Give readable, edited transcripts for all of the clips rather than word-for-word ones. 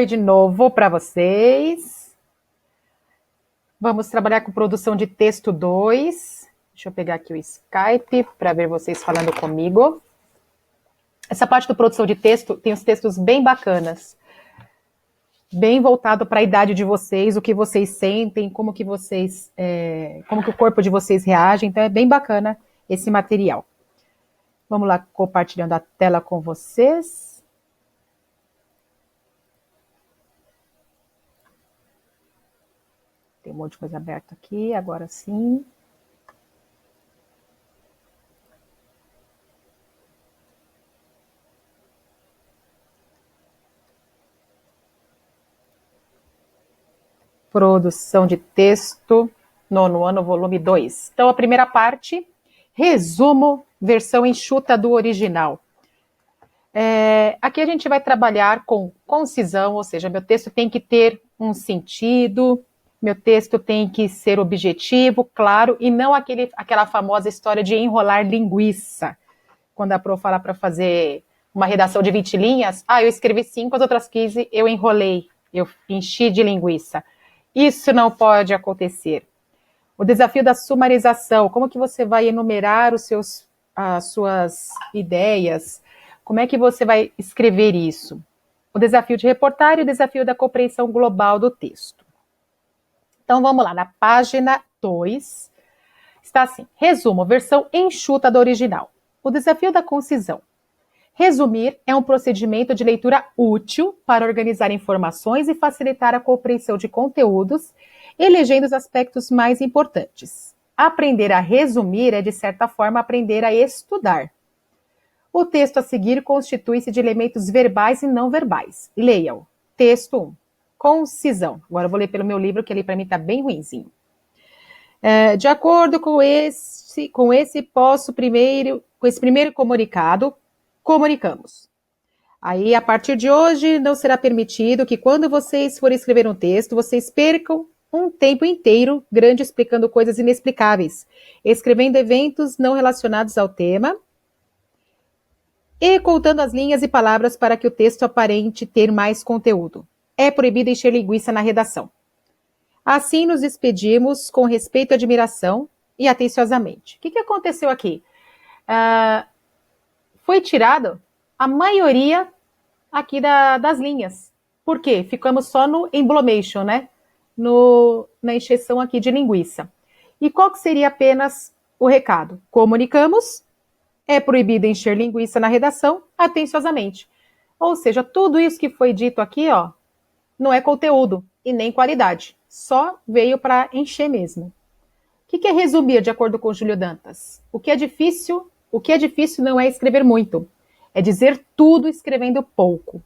Oi de novo para vocês. Vamos trabalhar com produção de texto 2. Deixa eu pegar aqui o Skype para ver vocês falando comigo. Essa parte do produção de texto tem os textos bem bacanas. Bem voltado para a idade de vocês, o que vocês sentem, como que o corpo de vocês reage. Então é bem bacana esse material. Vamos lá, compartilhando a tela com vocês. Tem um monte de coisa aberta aqui, agora sim. Produção de texto, nono ano, volume 2. Então, a primeira parte, resumo, versão enxuta do original. Aqui a gente vai trabalhar com concisão, ou seja, meu texto tem que ter um sentido, meu texto tem que ser objetivo, claro, e não aquela famosa história de enrolar linguiça. Quando a prof fala para fazer uma redação de 20 linhas, eu escrevi 5, as outras 15 eu enrolei, eu enchi de linguiça. Isso não pode acontecer. O desafio da sumarização, como que você vai enumerar as suas ideias? Como é que você vai escrever isso? O desafio de reportar e o desafio da compreensão global do texto. Então vamos lá, na página 2, está assim, resumo, versão enxuta do original. O desafio da concisão. Resumir é um procedimento de leitura útil para organizar informações e facilitar a compreensão de conteúdos, elegendo os aspectos mais importantes. Aprender a resumir é, de certa forma, aprender a estudar. O texto a seguir constitui-se de elementos verbais e não verbais. Leia-o. Texto 1. Concisão. Agora eu vou ler pelo meu livro, que ali para mim está bem ruinzinho. De acordo com esse primeiro comunicado, comunicamos. Aí, a partir de hoje, não será permitido que quando vocês forem escrever um texto, vocês percam um tempo inteiro grande explicando coisas inexplicáveis, escrevendo eventos não relacionados ao tema e contando as linhas e palavras para que o texto aparente ter mais conteúdo. É proibido encher linguiça na redação. Assim, nos despedimos com respeito, admiração e atenciosamente. O que aconteceu aqui? Foi tirado a maioria aqui das linhas. Por quê? Ficamos só no emblomation, né? Na encheção aqui de linguiça. E qual que seria apenas o recado? Comunicamos, é proibido encher linguiça na redação, atenciosamente. Ou seja, tudo isso que foi dito aqui, não é conteúdo e nem qualidade. Só veio para encher mesmo. O que é resumir, de acordo com Júlio Dantas? O que é difícil não é escrever muito, é dizer tudo escrevendo pouco.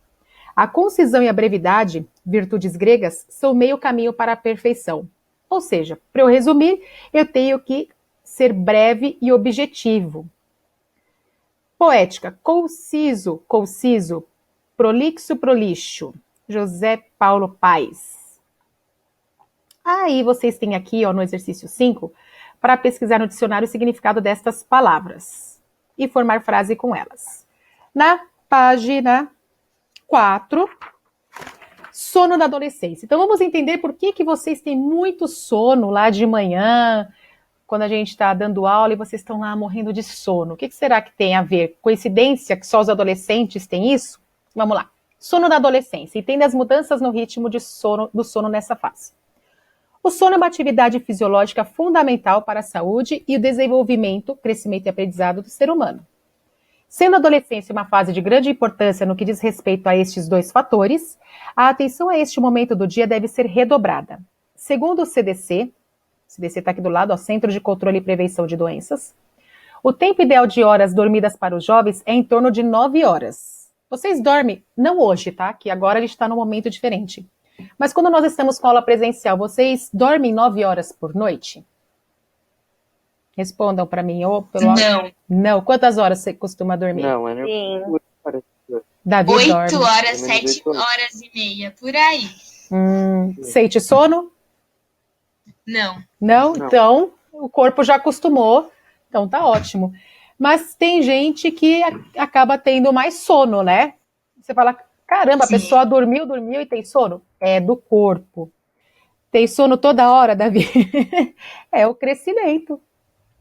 A concisão e a brevidade, virtudes gregas, são meio caminho para a perfeição. Ou seja, para eu resumir, eu tenho que ser breve e objetivo. Poética, conciso, prolixo, prolixo. José Paulo Paes. Aí vocês têm aqui, no exercício 5, para pesquisar no dicionário o significado destas palavras e formar frase com elas. Na página 4, sono da adolescência. Então vamos entender por que vocês têm muito sono lá de manhã, quando a gente está dando aula e vocês estão lá morrendo de sono. O que será que tem a ver? Coincidência que só os adolescentes têm isso? Vamos lá. Sono da adolescência. Entenda as mudanças no ritmo do sono nessa fase. O sono é uma atividade fisiológica fundamental para a saúde e o desenvolvimento, crescimento e aprendizado do ser humano. Sendo a adolescência uma fase de grande importância no que diz respeito a estes dois fatores, a atenção a este momento do dia deve ser redobrada. Segundo o CDC está aqui do lado, Centro de Controle e Prevenção de Doenças, o tempo ideal de horas dormidas para os jovens é em torno de 9 horas. Vocês dormem, não hoje, tá? Que agora a gente está num momento diferente. Mas quando nós estamos com aula presencial, vocês dormem 9 horas por noite? Respondam para mim. Não. Não. Quantas horas você costuma dormir? Não, Sim. Davi 8 dorme. horas, 7 horas e meia, por aí. Sente sono? Não. Não? Então, o corpo já acostumou. Então, tá ótimo. Mas tem gente que acaba tendo mais sono, né? Você fala, Caramba, a Sim. pessoa dormiu e tem sono? É do corpo. Tem sono toda hora, Davi? É o crescimento.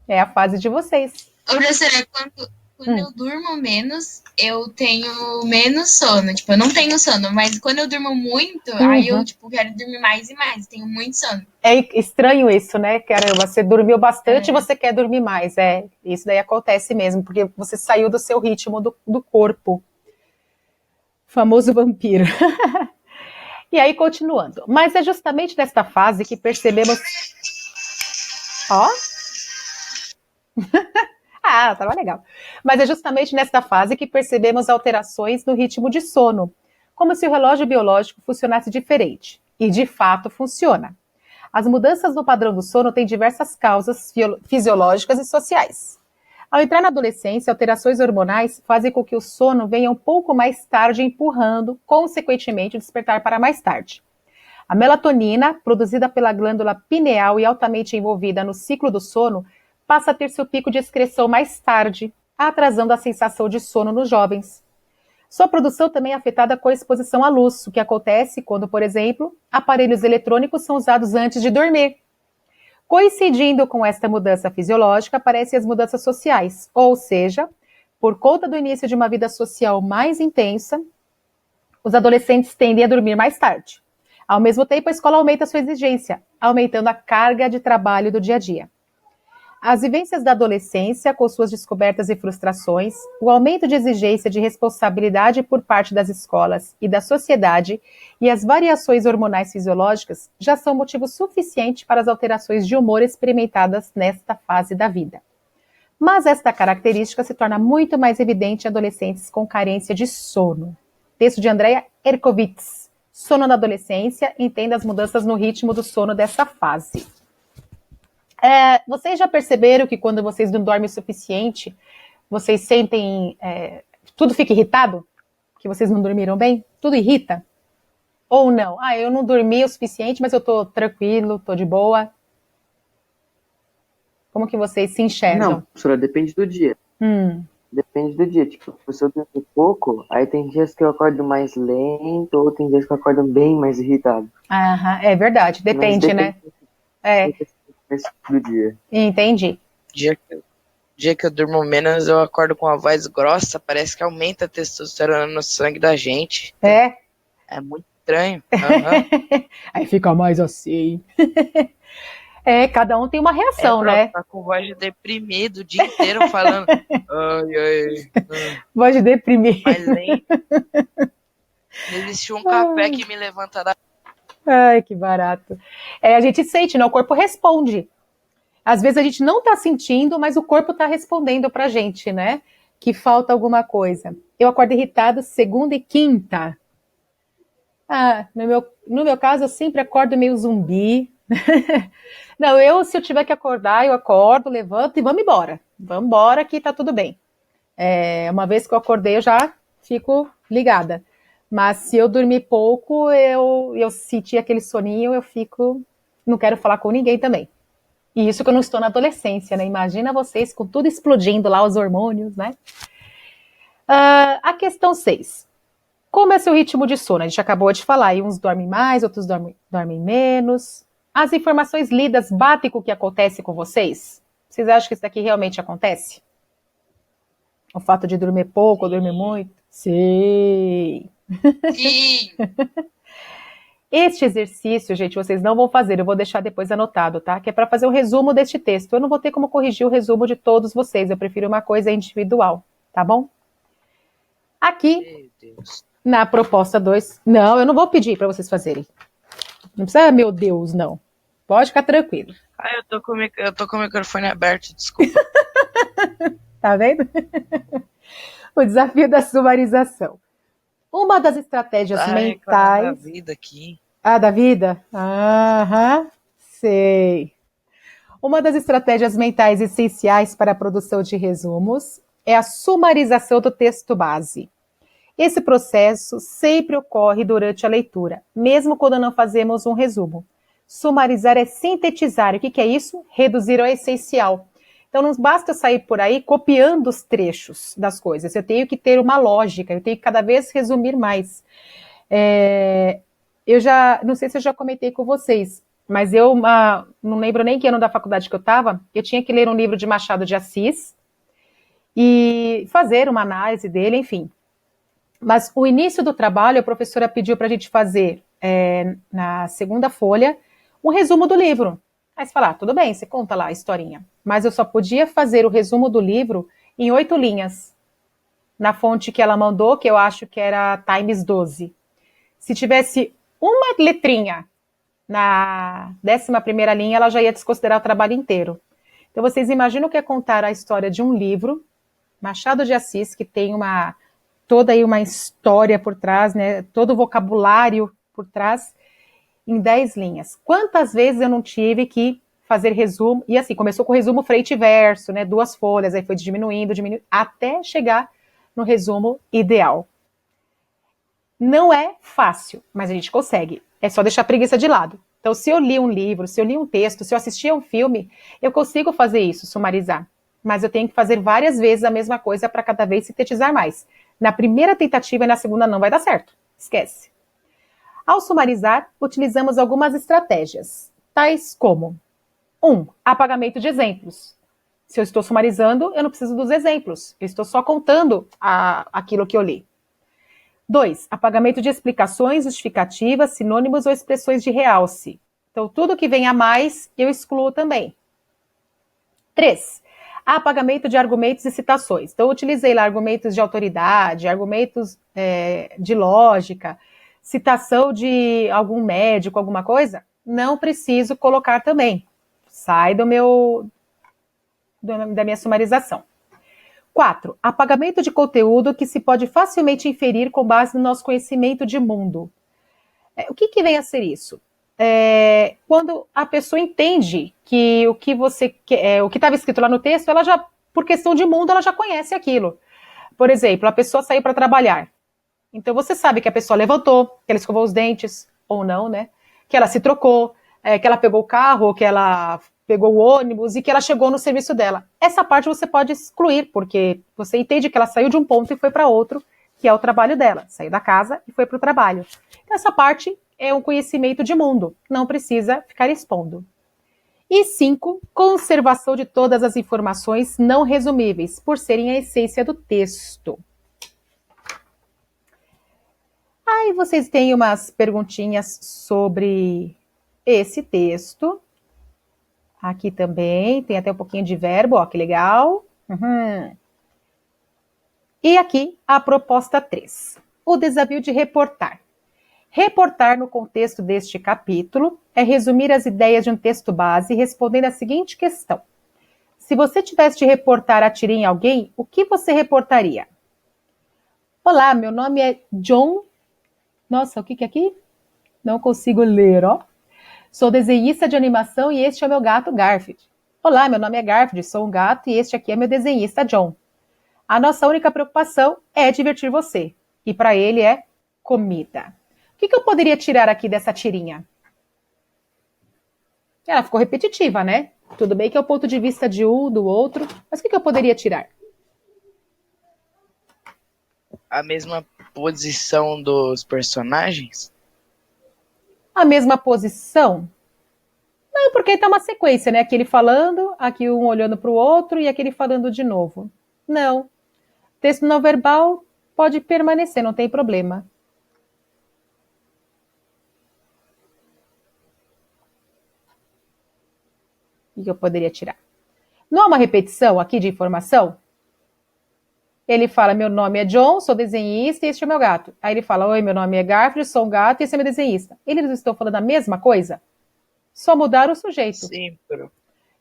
É a fase de vocês. Ô, professora, quando Hum, eu durmo menos, eu tenho menos sono. Tipo, eu não tenho sono, mas quando eu durmo muito, aí eu, uhum. tipo, quero dormir mais e mais. Tenho muito sono. É estranho isso, né? Caramba, você dormiu bastante e É, você quer dormir mais. É, isso daí acontece mesmo, porque você saiu do seu ritmo do corpo. Famoso vampiro. E aí, continuando. Mas é justamente nesta fase que percebemos. Ó, ah, tava legal. Mas é justamente nesta fase que percebemos alterações no ritmo de sono, como se o relógio biológico funcionasse diferente. E de fato funciona. As mudanças no padrão do sono têm diversas causas fisiológicas e sociais. Ao entrar na adolescência, alterações hormonais fazem com que o sono venha um pouco mais tarde, empurrando, consequentemente, o despertar para mais tarde. A melatonina, produzida pela glândula pineal e altamente envolvida no ciclo do sono, passa a ter seu pico de excreção mais tarde, atrasando a sensação de sono nos jovens. Sua produção também é afetada com a exposição à luz, o que acontece quando, por exemplo, aparelhos eletrônicos são usados antes de dormir. Coincidindo com esta mudança fisiológica, aparecem as mudanças sociais, ou seja, por conta do início de uma vida social mais intensa, os adolescentes tendem a dormir mais tarde. Ao mesmo tempo, a escola aumenta sua exigência, aumentando a carga de trabalho do dia a dia. As vivências da adolescência, com suas descobertas e frustrações, o aumento de exigência de responsabilidade por parte das escolas e da sociedade e as variações hormonais fisiológicas já são motivo suficiente para as alterações de humor experimentadas nesta fase da vida. Mas esta característica se torna muito mais evidente em adolescentes com carência de sono. Texto de Andrea Erkovitz. Sono na adolescência, entenda as mudanças no ritmo do sono dessa fase. Vocês já perceberam que quando vocês não dormem o suficiente, vocês sentem... tudo fica irritado? Que vocês não dormiram bem? Tudo irrita? Ou não? Ah, eu não dormi o suficiente, mas eu tô tranquilo, tô de boa. Como que vocês se enxergam? Não, professora, depende do dia. Depende do dia. Tipo, se eu dormir pouco, aí tem dias que eu acordo mais lento, ou tem dias que eu acordo bem mais irritado. Aham, é verdade, depende, né? É, Do dia. entendi. Dia que eu durmo menos, eu acordo com a voz grossa, parece que aumenta a testosterona no sangue da gente. É, É muito estranho. Aham. aí fica mais assim. Cada um tem uma reação, Pra né? ficar com voz de deprimido o dia inteiro falando. Ai, Voz de deprimir. mais lento. Existe um café que me levanta da. Ai, que barato. A gente sente, né? O corpo responde. Às vezes a gente não tá sentindo, mas o corpo tá respondendo pra gente, né? Que falta alguma coisa. Eu acordo irritado segunda e quinta. No meu caso, eu sempre acordo meio zumbi. Não, se eu tiver que acordar, eu acordo, levanto e vamos embora. Vamos embora que tá tudo bem. Uma vez que eu acordei, eu já fico ligada. Mas se eu dormir pouco, eu sentir aquele soninho, eu fico... Não quero falar com ninguém também. E isso que eu não estou na adolescência, né? Imagina vocês com tudo explodindo lá, os hormônios, né? A questão 6. Como é seu ritmo de sono? A gente acabou de falar, e uns dormem mais, outros dormem menos. As informações lidas batem com o que acontece com vocês? Vocês acham que isso daqui realmente acontece? O fato de dormir pouco ou dormir muito? Sim. Sim. Este exercício, gente, vocês não vão fazer, eu vou deixar depois anotado, tá? Que é para fazer o resumo deste texto. Eu não vou ter como corrigir o resumo de todos vocês, eu prefiro uma coisa individual, tá bom? Aqui, Meu Deus. na proposta 2, não, eu não vou pedir para vocês fazerem. Não precisa, meu Deus, não. Pode ficar tranquilo. Eu tô com o microfone aberto, desculpa. Tá vendo? O desafio da sumarização. Uma das estratégias mentais... Da vida aqui. Da vida? Aham, sei. Uma das estratégias mentais essenciais para a produção de resumos é a sumarização do texto base. Esse processo sempre ocorre durante a leitura, mesmo quando não fazemos um resumo. Sumarizar é sintetizar. O que é isso? Reduzir ao essencial. Então, não basta eu sair por aí copiando os trechos das coisas. Eu tenho que ter uma lógica, eu tenho que cada vez resumir mais. Eu já, não sei se eu já comentei com vocês, mas eu não lembro nem que ano da faculdade que eu estava, eu tinha que ler um livro de Machado de Assis e fazer uma análise dele, enfim. Mas o início do trabalho, a professora pediu para a gente fazer, na segunda folha, um resumo do livro. Aí você fala, tudo bem, você conta lá a historinha. Mas eu só podia fazer o resumo do livro em 8 linhas, na fonte que ela mandou, que eu acho que era Times 12. Se tivesse uma letrinha na 11ª linha, ela já ia desconsiderar o trabalho inteiro. Então vocês imaginam o que é contar a história de um livro, Machado de Assis, que tem toda aí uma história por trás, né, todo o vocabulário por trás, em 10 linhas. Quantas vezes eu não tive que fazer resumo, e assim, começou com resumo frente e verso, né, 2 folhas, aí foi diminuindo, até chegar no resumo ideal. Não é fácil, mas a gente consegue. É só deixar a preguiça de lado. Então, se eu li um livro, se eu li um texto, se eu assisti a um filme, eu consigo fazer isso, sumarizar. Mas eu tenho que fazer várias vezes a mesma coisa para cada vez sintetizar mais. Na primeira tentativa e na segunda não vai dar certo. Esquece. Ao sumarizar, utilizamos algumas estratégias, tais como 1. Apagamento de exemplos. Se eu estou sumarizando, eu não preciso dos exemplos. Eu estou só contando aquilo que eu li. 2. Apagamento de explicações, justificativas, sinônimos ou expressões de realce. Então, tudo que vem a mais, eu excluo também. 3. Apagamento de argumentos e citações. Então, eu utilizei lá argumentos de autoridade, argumentos de lógica, citação de algum médico, alguma coisa, não preciso colocar também. Sai da minha sumarização. 4. Apagamento de conteúdo que se pode facilmente inferir com base no nosso conhecimento de mundo. O que vem a ser isso? Quando a pessoa entende que o que estava escrito lá no texto, ela já, por questão de mundo, ela já conhece aquilo. Por exemplo, a pessoa saiu para trabalhar. Então você sabe que a pessoa levantou, que ela escovou os dentes, ou não, né? Que ela se trocou, que ela pegou o carro, que ela pegou o ônibus e que ela chegou no serviço dela. Essa parte você pode excluir, porque você entende que ela saiu de um ponto e foi para outro, que é o trabalho dela. Saiu da casa e foi para o trabalho. Então, essa parte é um conhecimento de mundo, não precisa ficar expondo. E 5, conservação de todas as informações não resumíveis, por serem a essência do texto. Aí vocês têm umas perguntinhas sobre esse texto. Aqui também, tem até um pouquinho de verbo, ó, que legal. E aqui a proposta 3. O desafio de reportar. Reportar no contexto deste capítulo é resumir as ideias de um texto base respondendo a seguinte questão. Se você tivesse de reportar a tirinha em alguém, o que você reportaria? Olá, meu nome é John. Nossa, o que é aqui? Não consigo ler, ó. Sou desenhista de animação e este é o meu gato Garfield. Olá, meu nome é Garfield, sou um gato e este aqui é meu desenhista John. A nossa única preocupação é divertir você. E para ele é comida. O que eu poderia tirar aqui dessa tirinha? Ela ficou repetitiva, né? Tudo bem que é o ponto de vista de um, do outro, mas o que eu poderia tirar? A mesma posição dos personagens? A mesma posição? Não, porque tá uma sequência, né? Aquele falando, aqui um olhando para o outro e aquele falando de novo. Não. Texto não verbal pode permanecer, não tem problema. O que eu poderia tirar? Não há uma repetição aqui de informação? Ele fala, meu nome é John, sou desenhista e este é o meu gato. Aí ele fala, oi, meu nome é Garfield, sou um gato e esse é meu desenhista. Eles estão falando a mesma coisa? Só mudar o sujeito. Sim,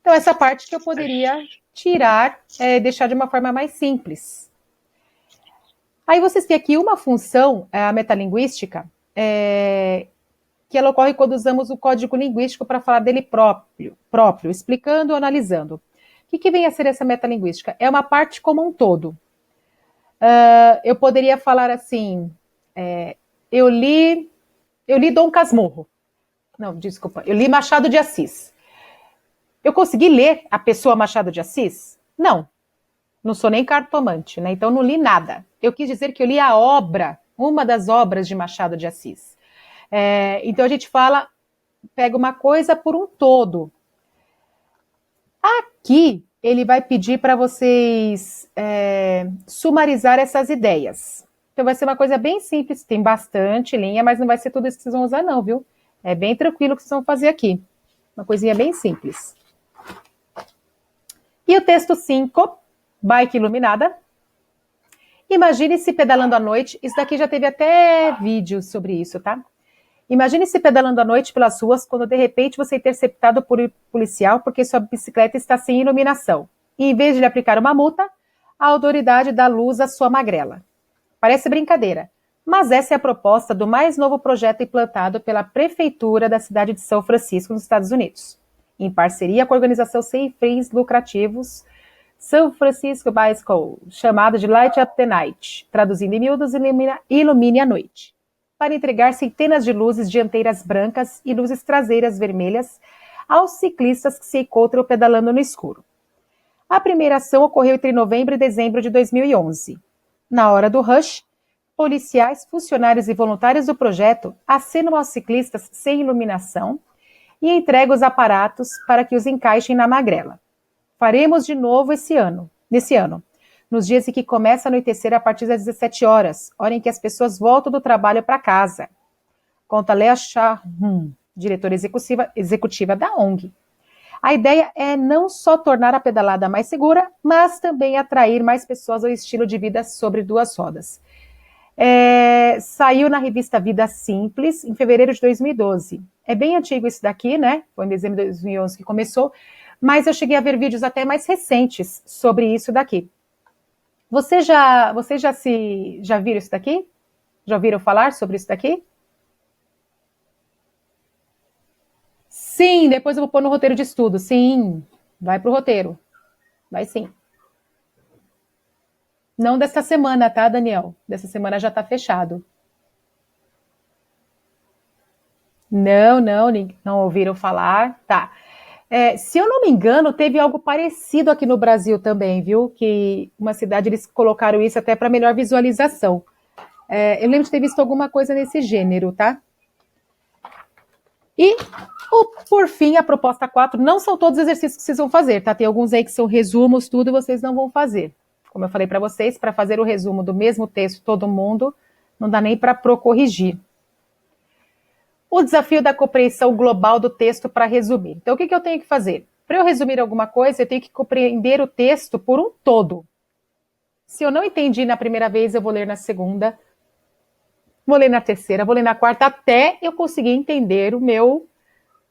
Então, essa parte que eu poderia tirar, deixar de uma forma mais simples. Aí vocês têm aqui uma função, a metalinguística, que ela ocorre quando usamos o código linguístico para falar dele próprio, explicando ou analisando. O que vem a ser essa metalinguística? É uma parte como um todo. Eu poderia falar assim, eu li Dom Casmurro. Não, desculpa, eu li Machado de Assis. Eu consegui ler A Pessoa Machado de Assis? Não. Não sou nem cartomante, né? Então não li nada. Eu quis dizer que eu li a obra, uma das obras de Machado de Assis. Então a gente pega uma coisa por um todo. Aqui ele vai pedir para vocês sumarizar essas ideias. Então vai ser uma coisa bem simples, tem bastante linha, mas não vai ser tudo isso que vocês vão usar não, viu? É bem tranquilo o que vocês vão fazer aqui. Uma coisinha bem simples. E o texto 5, bike iluminada. Imagine-se pedalando à noite. Isso daqui já teve até vídeo sobre isso, tá? Imagine-se pedalando à noite pelas ruas quando de repente você é interceptado por um policial porque sua bicicleta está sem iluminação. E em vez de lhe aplicar uma multa, a autoridade dá luz à sua magrela. Parece brincadeira, mas essa é a proposta do mais novo projeto implantado pela Prefeitura da cidade de São Francisco, nos Estados Unidos, em parceria com a organização sem fins lucrativos São Francisco Bicycle, chamado de Light Up the Night, traduzindo em miúdos, ilumine a noite, para entregar centenas de luzes dianteiras brancas e luzes traseiras vermelhas aos ciclistas que se encontram pedalando no escuro. A primeira ação ocorreu entre novembro e dezembro de 2011. Na hora do rush, policiais, funcionários e voluntários do projeto acenam aos ciclistas sem iluminação e entregam os aparatos para que os encaixem na magrela. Faremos de novo nesse ano, nos dias em que começa a anoitecer a partir das 17 horas, hora em que as pessoas voltam do trabalho para casa. Conta Lea Shahum, diretora executiva da ONG. A ideia é não só tornar a pedalada mais segura, mas também atrair mais pessoas ao estilo de vida sobre duas rodas. Saiu na revista Vida Simples, em fevereiro de 2012. É bem antigo isso daqui, né? Foi em dezembro de 2011 que começou, mas eu cheguei a ver vídeos até mais recentes sobre isso daqui. Vocês já viram isso daqui? Já ouviram falar sobre isso daqui? Sim, depois eu vou pôr no roteiro de estudo. Sim, vai pro roteiro. Vai sim. Não desta semana, tá, Daniel? Dessa semana já tá fechado. Não ouviram falar. Tá. Se eu não me engano, teve algo parecido aqui no Brasil também, viu? Que uma cidade, eles colocaram isso até para melhor visualização. Eu lembro de ter visto alguma coisa nesse gênero, tá? E, por fim, a proposta 4, não são todos os exercícios que vocês vão fazer, tá? Tem alguns aí que são resumos, tudo, vocês não vão fazer. Como eu falei para vocês, para fazer o resumo do mesmo texto, todo mundo, não dá nem para corrigir. O desafio da compreensão global do texto para resumir. Então, o que eu tenho que fazer? Para eu resumir alguma coisa, eu tenho que compreender o texto por um todo. Se eu não entendi na primeira vez, eu vou ler na segunda, vou ler na terceira, vou ler na quarta, até eu conseguir entender o meu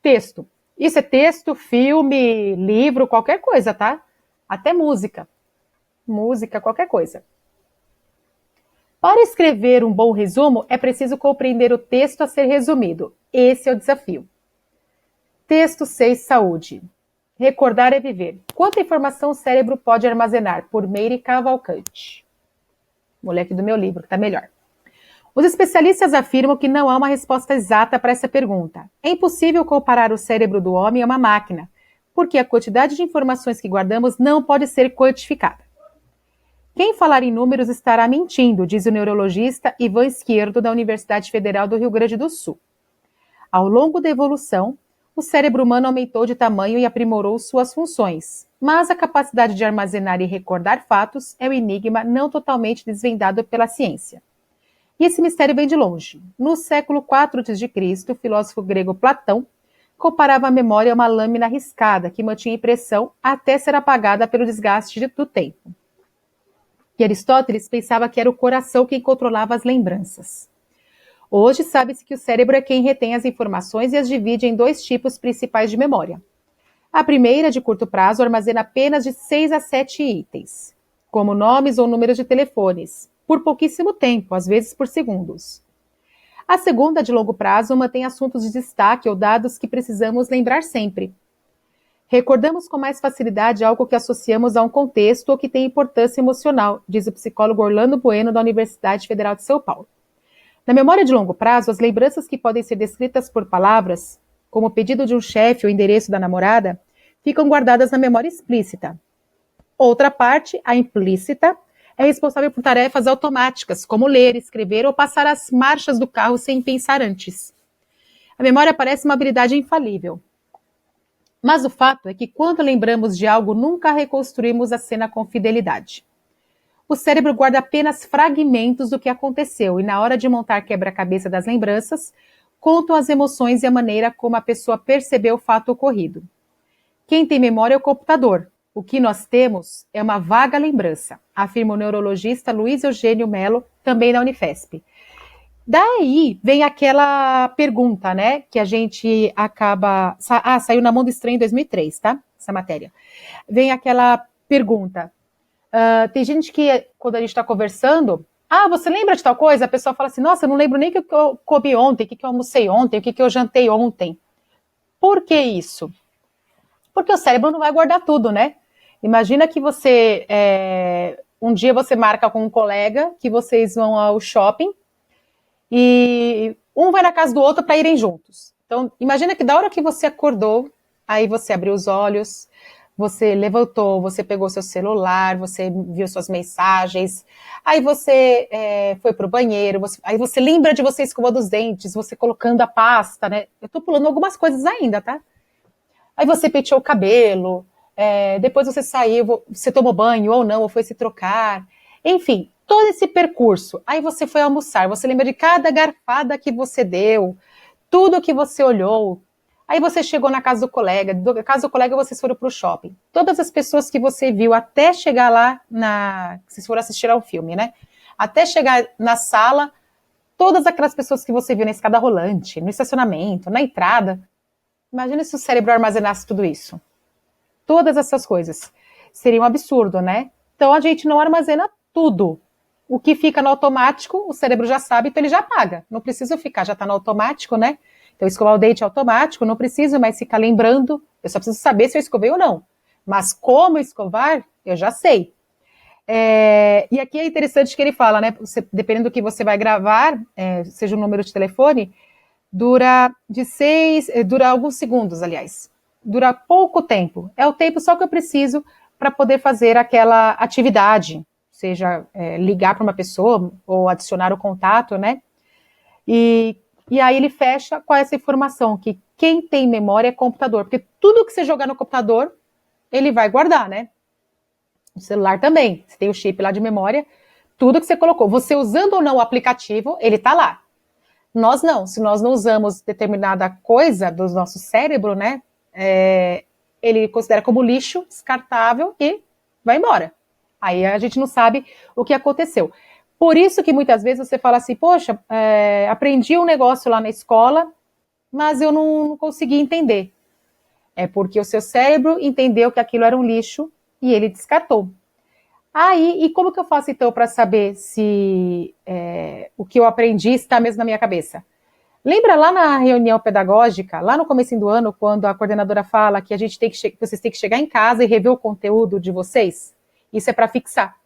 texto. Isso é texto, filme, livro, qualquer coisa, tá? Até música. Música, qualquer coisa. Para escrever um bom resumo, é preciso compreender o texto a ser resumido. Esse é o desafio. Texto 6, saúde. Recordar é viver. Quanta informação o cérebro pode armazenar? Por Meire Cavalcante. Moleque do meu livro, que tá melhor. Os especialistas afirmam que não há uma resposta exata para essa pergunta. É impossível comparar o cérebro do homem a uma máquina, porque a quantidade de informações que guardamos não pode ser quantificada. Quem falar em números estará mentindo, diz o neurologista Ivan Esquerdo, da Universidade Federal do Rio Grande do Sul. Ao longo da evolução, o cérebro humano aumentou de tamanho e aprimorou suas funções, mas a capacidade de armazenar e recordar fatos é um enigma não totalmente desvendado pela ciência. E esse mistério vem de longe. No século IV a.C., o filósofo grego Platão comparava a memória a uma lâmina riscada que mantinha impressão até ser apagada pelo desgaste do tempo. E Aristóteles pensava que era o coração quem controlava as lembranças. Hoje sabe-se que o cérebro é quem retém as informações e as divide em dois tipos principais de memória. A primeira, de curto prazo, armazena apenas de 6 a 7 itens, como nomes ou números de telefones, por pouquíssimo tempo, às vezes por segundos. A segunda, de longo prazo, mantém assuntos de destaque ou dados que precisamos lembrar sempre. Recordamos com mais facilidade algo que associamos a um contexto ou que tem importância emocional, diz o psicólogo Orlando Bueno, da Universidade Federal de São Paulo. Na memória de longo prazo, as lembranças que podem ser descritas por palavras, como o pedido de um chefe ou o endereço da namorada, ficam guardadas na memória explícita. Outra parte, a implícita, é responsável por tarefas automáticas, como ler, escrever ou passar as marchas do carro sem pensar antes. A memória parece uma habilidade infalível. Mas o fato é que quando lembramos de algo, nunca reconstruímos a cena com fidelidade. O cérebro guarda apenas fragmentos do que aconteceu e na hora de montar quebra-cabeça das lembranças, contam as emoções e a maneira como a pessoa percebeu o fato ocorrido. Quem tem memória é o computador. O que nós temos é uma vaga lembrança, afirma o neurologista Luiz Eugênio Melo, também da Unifesp. Daí vem aquela pergunta, né, que a gente acaba... saiu na Mão do Estranho em 2003, tá? Essa matéria. Vem aquela pergunta. Tem gente que, quando a gente está conversando, você lembra de tal coisa? A pessoa fala assim, nossa, eu não lembro nem o que eu comi ontem, o que eu almocei ontem, o que eu jantei ontem. Por que isso? Porque o cérebro não vai guardar tudo, né? Imagina que você, um dia você marca com um colega que vocês vão ao shopping e um vai na casa do outro para irem juntos. Então, imagina que da hora que você acordou, aí você abriu os olhos, você levantou, você pegou seu celular, você viu suas mensagens, aí você foi pro banheiro, aí você lembra de você escovando os dentes, você colocando a pasta, né? Eu tô pulando algumas coisas ainda, tá? Aí você penteou o cabelo, depois você saiu, você tomou banho ou não, ou foi se trocar. Enfim, todo esse percurso. Aí você foi almoçar, você lembra de cada garfada que você deu, tudo que você olhou. Aí você chegou na casa do colega, da casa do colega vocês foram para o shopping. Todas as pessoas que você viu até chegar lá, vocês foram assistir ao filme, né? Até chegar na sala, todas aquelas pessoas que você viu na escada rolante, no estacionamento, na entrada. Imagina se o cérebro armazenasse tudo isso. Todas essas coisas. Seria um absurdo, né? Então a gente não armazena tudo. O que fica no automático, o cérebro já sabe, então ele já apaga. Não precisa ficar, já está no automático, né? Então escovar o dente é automático, não preciso mais ficar lembrando. Eu só preciso saber se eu escovei ou não. Mas como escovar, eu já sei. E aqui é interessante que ele fala, né? Dependendo do que você vai gravar, seja um número de telefone, dura alguns segundos, aliás. Dura pouco tempo. É o tempo só que eu preciso para poder fazer aquela atividade, seja ligar para uma pessoa ou adicionar o contato, né? E aí ele fecha com essa informação, que quem tem memória é computador, porque tudo que você jogar no computador, ele vai guardar, né? O celular também, você tem o chip lá de memória, tudo que você colocou, você usando ou não o aplicativo, ele tá lá. Nós não, se nós não usamos determinada coisa do nosso cérebro, né, ele considera como lixo, descartável e vai embora. Aí a gente não sabe o que aconteceu. Por isso que muitas vezes você fala assim, poxa, aprendi um negócio lá na escola, mas eu não consegui entender. É porque o seu cérebro entendeu que aquilo era um lixo e ele descartou. E como que eu faço então para saber se o que eu aprendi está mesmo na minha cabeça? Lembra lá na reunião pedagógica, lá no comecinho do ano, quando a coordenadora fala que vocês têm que chegar em casa e rever o conteúdo de vocês? Isso é para fixar.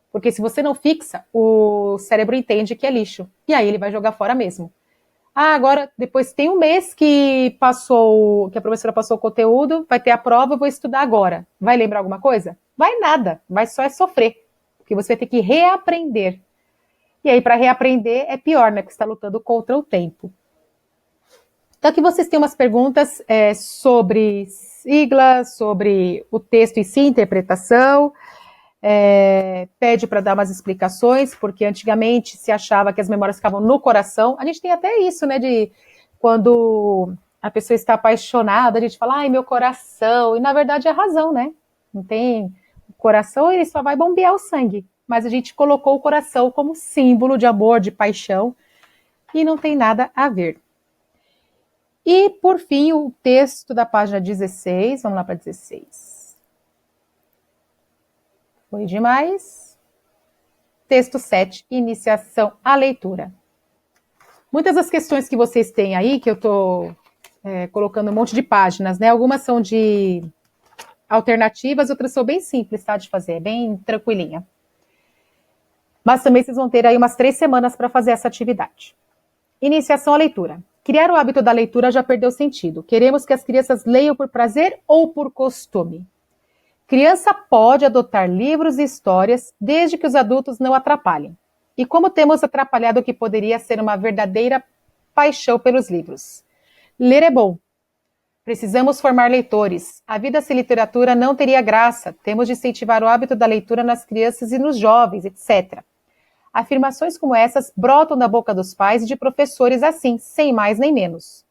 Porque se você não fixa, o cérebro entende que é lixo. E aí ele vai jogar fora mesmo. Agora, depois tem um mês que a professora passou o conteúdo, vai ter a prova, eu vou estudar agora. Vai lembrar alguma coisa? Vai nada, vai só sofrer. Porque você vai ter que reaprender. E aí, para reaprender, é pior, né? Porque você está lutando contra o tempo. Então, aqui vocês têm umas perguntas sobre siglas, sobre o texto em si, interpretação. Pede para dar umas explicações, porque antigamente se achava que as memórias ficavam no coração. A gente tem até isso, né, de quando a pessoa está apaixonada, a gente fala, ai, meu coração, e na verdade é a razão, né? Não tem o coração, ele só vai bombear o sangue, mas a gente colocou o coração como símbolo de amor, de paixão, e não tem nada a ver. E, por fim, o texto da página 16, vamos lá para 16. Foi demais. Texto 7, iniciação à leitura. Muitas das questões que vocês têm aí, que eu estou colocando um monte de páginas, né? Algumas são de alternativas, outras são bem simples, tá? De fazer, bem tranquilinha. Mas também vocês vão ter aí umas 3 semanas para fazer essa atividade. Iniciação à leitura. Criar o hábito da leitura já perdeu sentido. Queremos que as crianças leiam por prazer ou por costume? Criança pode adotar livros e histórias desde que os adultos não atrapalhem. E como temos atrapalhado o que poderia ser uma verdadeira paixão pelos livros? Ler é bom. Precisamos formar leitores. A vida sem literatura não teria graça. Temos de incentivar o hábito da leitura nas crianças e nos jovens, etc. Afirmações como essas brotam da boca dos pais e de professores assim, sem mais nem menos.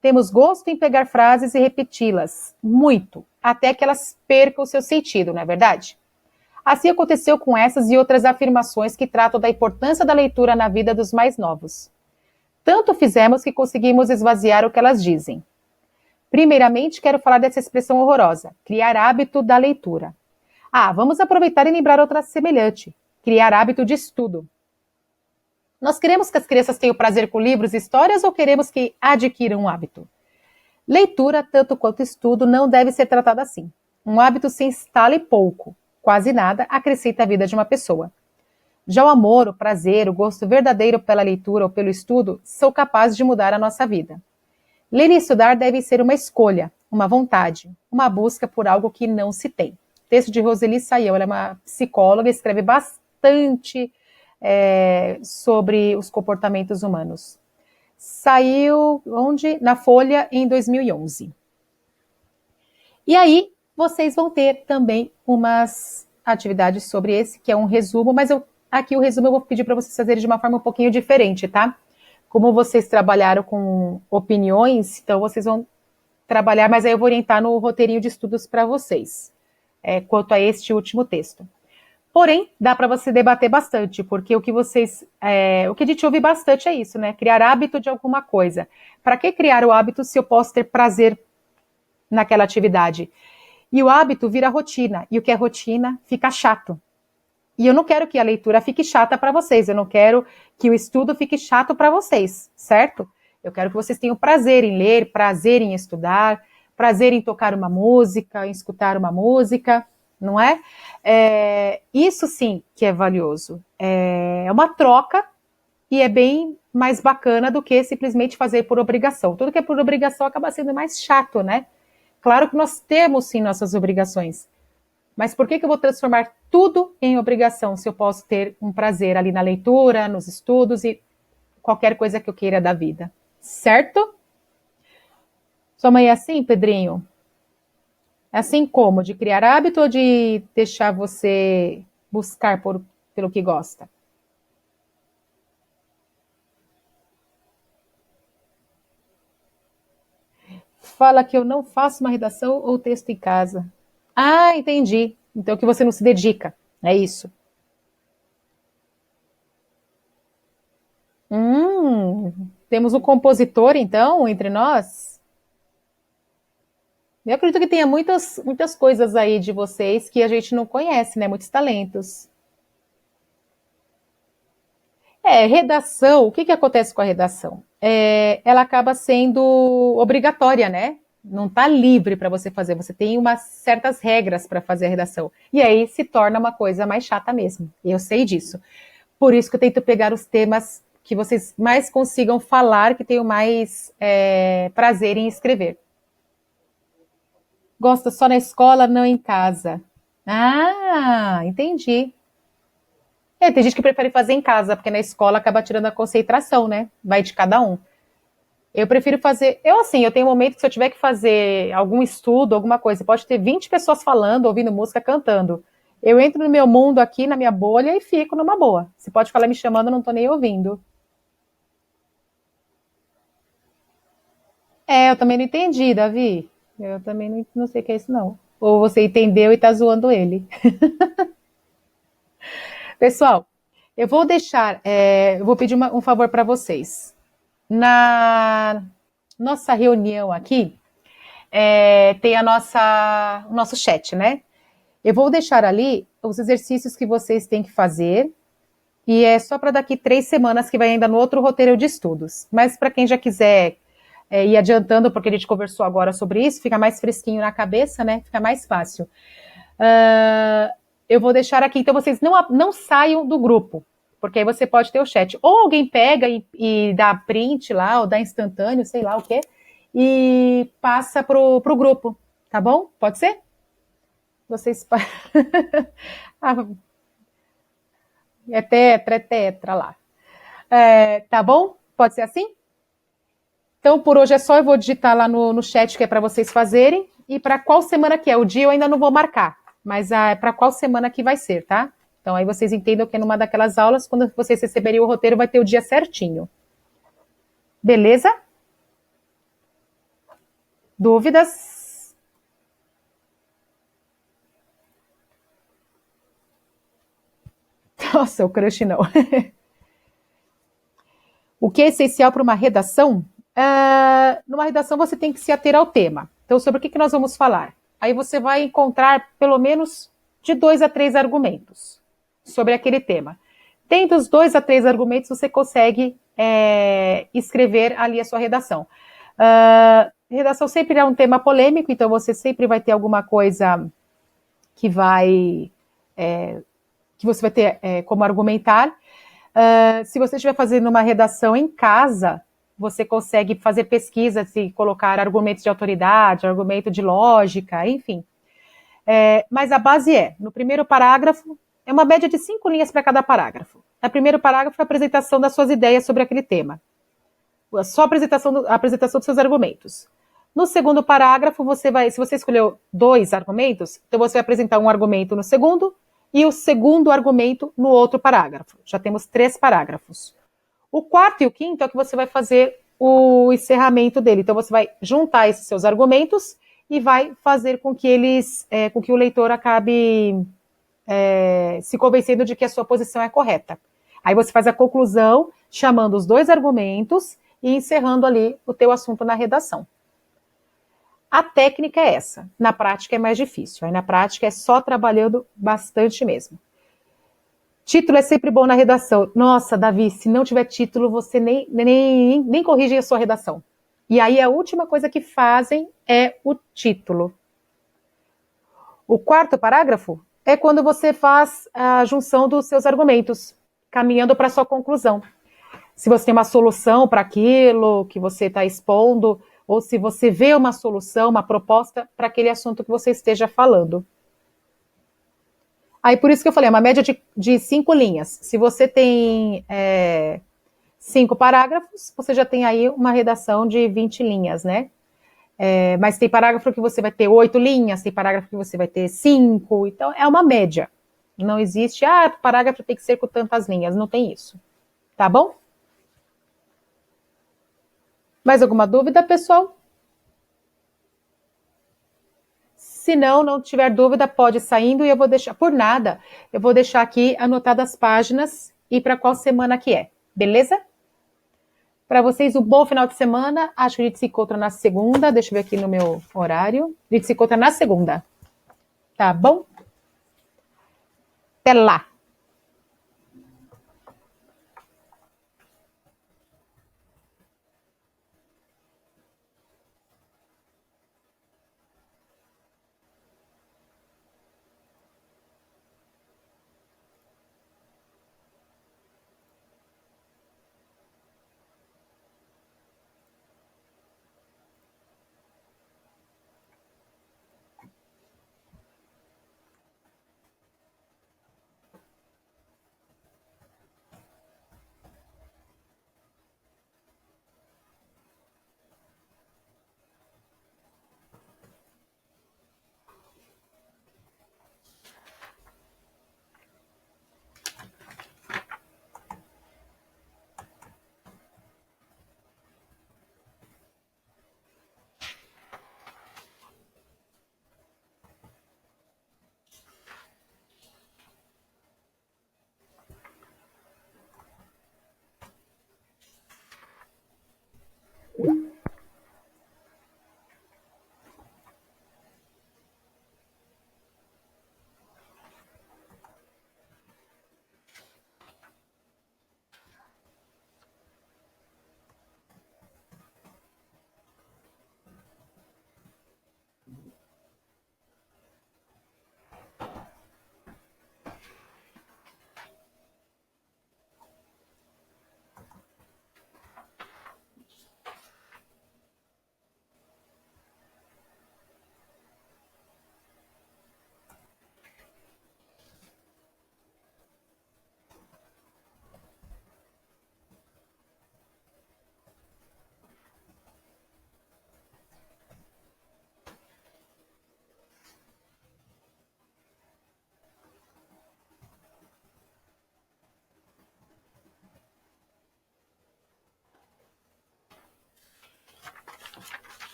Temos gosto em pegar frases e repeti-las, muito, até que elas percam o seu sentido, não é verdade? Assim aconteceu com essas e outras afirmações que tratam da importância da leitura na vida dos mais novos. Tanto fizemos que conseguimos esvaziar o que elas dizem. Primeiramente, quero falar dessa expressão horrorosa, criar hábito da leitura. Vamos aproveitar e lembrar outra semelhante, criar hábito de estudo. Nós queremos que as crianças tenham prazer com livros e histórias ou queremos que adquiram um hábito? Leitura, tanto quanto estudo, não deve ser tratado assim. Um hábito se instala e pouco, quase nada, acrescenta a vida de uma pessoa. Já o amor, o prazer, o gosto verdadeiro pela leitura ou pelo estudo são capazes de mudar a nossa vida. Ler e estudar deve ser uma escolha, uma vontade, uma busca por algo que não se tem. Texto de Roseli Saião, ela é uma psicóloga, escreve bastante sobre os comportamentos humanos. Saiu onde? Na Folha, em 2011. E aí, vocês vão ter também umas atividades sobre esse, que é um resumo, mas aqui o resumo eu vou pedir para vocês fazerem de uma forma um pouquinho diferente, tá? Como vocês trabalharam com opiniões, então vocês vão trabalhar, mas aí eu vou orientar no roteirinho de estudos para vocês, quanto a este último texto. Porém, dá para você debater bastante, porque o que a gente ouve bastante é isso, né? Criar hábito de alguma coisa. Para que criar o hábito se eu posso ter prazer naquela atividade? E o hábito vira rotina, e o que é rotina fica chato. E eu não quero que a leitura fique chata para vocês, eu não quero que o estudo fique chato para vocês, certo? Eu quero que vocês tenham prazer em ler, prazer em estudar, prazer em tocar uma música, em escutar uma música, não é? Isso sim que é valioso. É uma troca e é bem mais bacana do que simplesmente fazer por obrigação. Tudo que é por obrigação acaba sendo mais chato, né? Claro que nós temos sim nossas obrigações, mas por que eu vou transformar tudo em obrigação se eu posso ter um prazer ali na leitura, nos estudos e qualquer coisa que eu queira da vida? Certo? Sua mãe é assim, Pedrinho? É assim como? De criar hábito ou de deixar você buscar pelo que gosta? Fala que eu não faço uma redação ou texto em casa. Entendi. Então que você não se dedica. É isso. Temos um compositor, então, entre nós? Eu acredito que tenha muitas coisas aí de vocês que a gente não conhece, né? Muitos talentos. Redação. O que acontece com a redação? Ela acaba sendo obrigatória, né? Não está livre para você fazer. Você tem umas certas regras para fazer a redação. E aí se torna uma coisa mais chata mesmo. Eu sei disso. Por isso que eu tento pegar os temas que vocês mais consigam falar, que tenham mais prazer em escrever. Gosta só na escola, não em casa. Entendi. Tem gente que prefere fazer em casa, porque na escola acaba tirando a concentração, né? Vai de cada um. Eu prefiro fazer... Eu tenho um momento que se eu tiver que fazer algum estudo, alguma coisa, pode ter 20 pessoas falando, ouvindo música, cantando. Eu entro no meu mundo aqui, na minha bolha, e fico numa boa. Você pode falar me chamando, eu não tô nem ouvindo. Eu também não entendi, Davi. Eu também não sei o que é isso, não. Ou você entendeu e tá zoando ele. Pessoal, eu vou deixar... eu vou pedir um favor para vocês. Na nossa reunião aqui, tem o nosso chat, né? Eu vou deixar ali os exercícios que vocês têm que fazer, e é só para daqui 3 semanas, que vai ainda no outro roteiro de estudos. Mas para quem já quiser ir adiantando, porque a gente conversou agora sobre isso, fica mais fresquinho na cabeça, né? Fica mais fácil. Eu vou deixar aqui, então vocês não saiam do grupo. porque aí você pode ter o chat. Ou alguém pega e dá print lá, ou dá instantâneo, sei lá o quê, e passa pro grupo, tá bom? Pode ser? Vocês... Ah, é tetra lá. Tá bom? Pode ser assim? Então, por hoje é só, eu vou digitar lá no chat que é para vocês fazerem, e para qual semana que é. O dia eu ainda não vou marcar, mas para qual semana que vai ser, tá? Então, aí vocês entendam que é numa daquelas aulas, quando vocês receberem o roteiro, vai ter o dia certinho. Beleza? Dúvidas? Nossa, o crush não. O que é essencial para uma redação? Numa redação você tem que se ater ao tema. Então, sobre o que nós vamos falar? Aí você vai encontrar pelo menos de 2 a 3 argumentos sobre aquele tema. Tendo os 2 a 3 argumentos, você consegue escrever ali a sua redação. Redação sempre é um tema polêmico, então você sempre vai ter alguma coisa que você vai ter como argumentar. Se você estiver fazendo uma redação em casa, você consegue fazer pesquisas e colocar argumentos de autoridade, argumento de lógica, enfim. Mas a base no primeiro parágrafo, é uma média de 5 linhas para cada parágrafo. No primeiro parágrafo é a apresentação das suas ideias sobre aquele tema. Só a apresentação dos seus argumentos. No segundo parágrafo, se você escolheu 2 argumentos, então você vai apresentar um argumento no segundo e o segundo argumento no outro parágrafo. Já temos 3 parágrafos. O quarto e o quinto é que você vai fazer o encerramento dele. Então, você vai juntar esses seus argumentos e vai fazer com que com que o leitor acabe se convencendo de que a sua posição é correta. Aí você faz a conclusão, chamando os 2 argumentos e encerrando ali o teu assunto na redação. A técnica é essa. Na prática é mais difícil. Aí na prática é só trabalhando bastante mesmo. Título é sempre bom na redação. Nossa, Davi, se não tiver título, você nem corrige a sua redação. E aí a última coisa que fazem é o título. O quarto parágrafo é quando você faz a junção dos seus argumentos, caminhando para a sua conclusão. Se você tem uma solução para aquilo que você está expondo, ou se você vê uma solução, uma proposta para aquele assunto que você esteja falando. Aí por isso que eu falei, é uma média de 5 linhas. Se você tem 5 parágrafos, você já tem aí uma redação de 20 linhas, né? Mas tem parágrafo que você vai ter 8 linhas, tem parágrafo que você vai ter 5, então é uma média. Não existe, parágrafo tem que ser com tantas linhas, não tem isso. Tá bom? Mais alguma dúvida, pessoal? Se não tiver dúvida, pode ir saindo e eu vou deixar, por nada, eu vou deixar aqui anotadas as páginas e para qual semana que é, beleza? Para vocês, um bom final de semana. Acho que a gente se encontra na segunda. Deixa eu ver aqui no meu horário. A gente se encontra na segunda. Tá bom? Até lá!